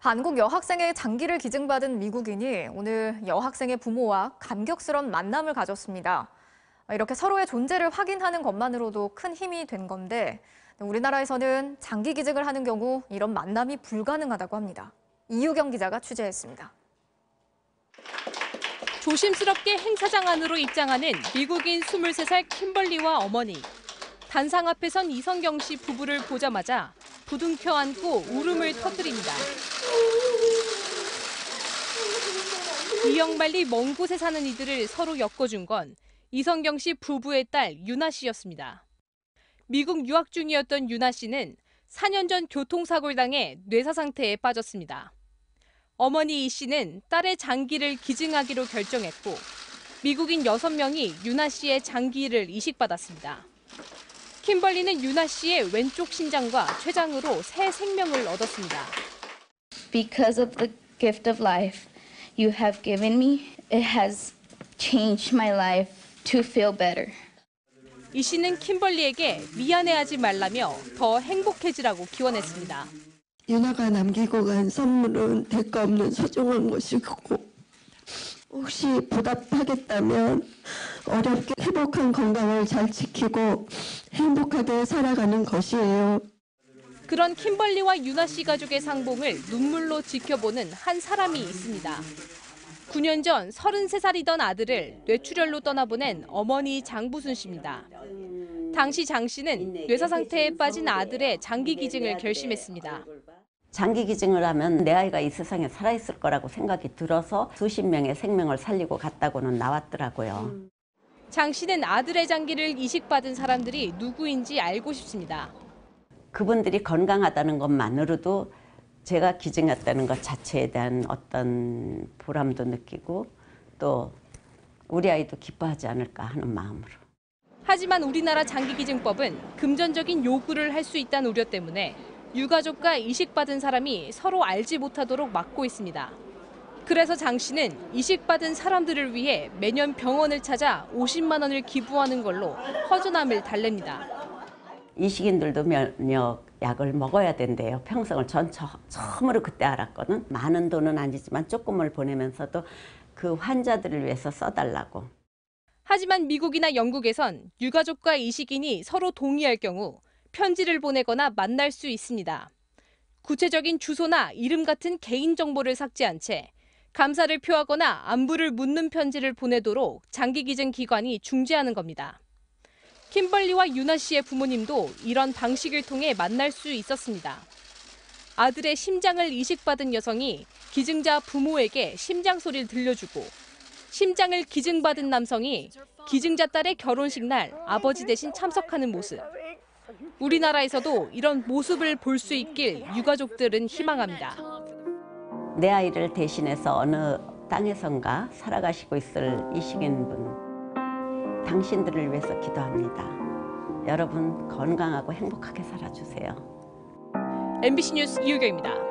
한국 여학생의 장기를 기증받은 미국인이 오늘 여학생의 부모와 감격스러운 만남을 가졌습니다. 이렇게 서로의 존재를 확인하는 것만으로도 큰 힘이 된 건데 우리나라에서는 장기 기증을 하는 경우 이런 만남이 불가능하다고 합니다. 이유경 기자가 취재했습니다. 조심스럽게 행사장 안으로 입장하는 미국인 23살 킴벌리와 어머니. 단상 앞에 선 이성경 씨 부부를 보자마자 부둥켜 안고 울음을 터뜨립니다. 이영말리 먼 곳에 사는 이들을 서로 엮어준 건 이성경 씨 부부의 딸 유나 씨였습니다. 미국 유학 중이었던 유나 씨는 4년 전 교통사고를 당해 뇌사 상태에 빠졌습니다. 어머니 이 씨는 딸의 장기를 기증하기로 결정했고 미국인 6명이 유나 씨의 장기를 이식받았습니다. 킴벌리는 유나 씨의 왼쪽 신장과 췌장으로 새 생명을 얻었습니다. Because of the gift of life you have given me, it has changed my life to feel better. 이 씨는 킴벌리에게 미안해하지 말라며 더 행복해지라고 기원했습니다. 유나가 남기고 간 선물은 대가 없는 소중한 것이고 혹시 보답하겠다면 어렵게 회복한 건강을 잘 지키고 행복하게 살아가는 것이에요. 그런 킴벌리와 유나 씨 가족의 상봉을 눈물로 지켜보는 한 사람이 있습니다. 9년 전 33살이던 아들을 뇌출혈로 떠나보낸 어머니 장부순 씨입니다. 당시 장 씨는 뇌사 상태에 빠진 아들의 장기 기증을 결심했습니다. 장기 기증을 하면 내 아이가 이 세상에 살아있을 거라고 생각이 들어서 수십 명의 생명을 살리고 갔다고는 나왔더라고요. 장 씨는 아들의 장기를 이식받은 사람들이 누구인지 알고 싶습니다. 그분들이 건강하다는 것만으로도 제가 기증했다는 것 자체에 대한 어떤 보람도 느끼고 또 우리 아이도 기뻐하지 않을까 하는 마음으로. 하지만 우리나라 장기기증법은 금전적인 요구를 할 수 있다는 우려 때문에 유가족과 이식받은 사람이 서로 알지 못하도록 막고 있습니다. 그래서 장 씨는 이식받은 사람들을 위해 매년 병원을 찾아 50만 원을 기부하는 걸로 허전함을 달랩니다. 이식인들도 면역약을 먹어야 된대요. 평생을 전 처음으로 그때 알았거든. 많은 돈은 아니지만 조금을 보내면서도 그 환자들을 위해서 써달라고. 하지만 미국이나 영국에선 유가족과 이식인이 서로 동의할 경우 편지를 보내거나 만날 수 있습니다. 구체적인 주소나 이름 같은 개인정보를 삭제한 채 감사를 표하거나 안부를 묻는 편지를 보내도록 장기기증 기관이 중재하는 겁니다. 킴벌리와 유나 씨의 부모님도 이런 방식을 통해 만날 수 있었습니다. 아들의 심장을 이식받은 여성이 기증자 부모에게 심장 소리를 들려주고 심장을 기증받은 남성이 기증자 딸의 결혼식 날 아버지 대신 참석하는 모습. 우리나라에서도 이런 모습을 볼 수 있길 유가족들은 희망합니다. 내 아이를 대신해서 어느 땅에선가 살아가시고 있을 이식인분, 당신들을 위해서 기도합니다. 여러분 건강하고 행복하게 살아주세요. MBC 뉴스 이유경입니다.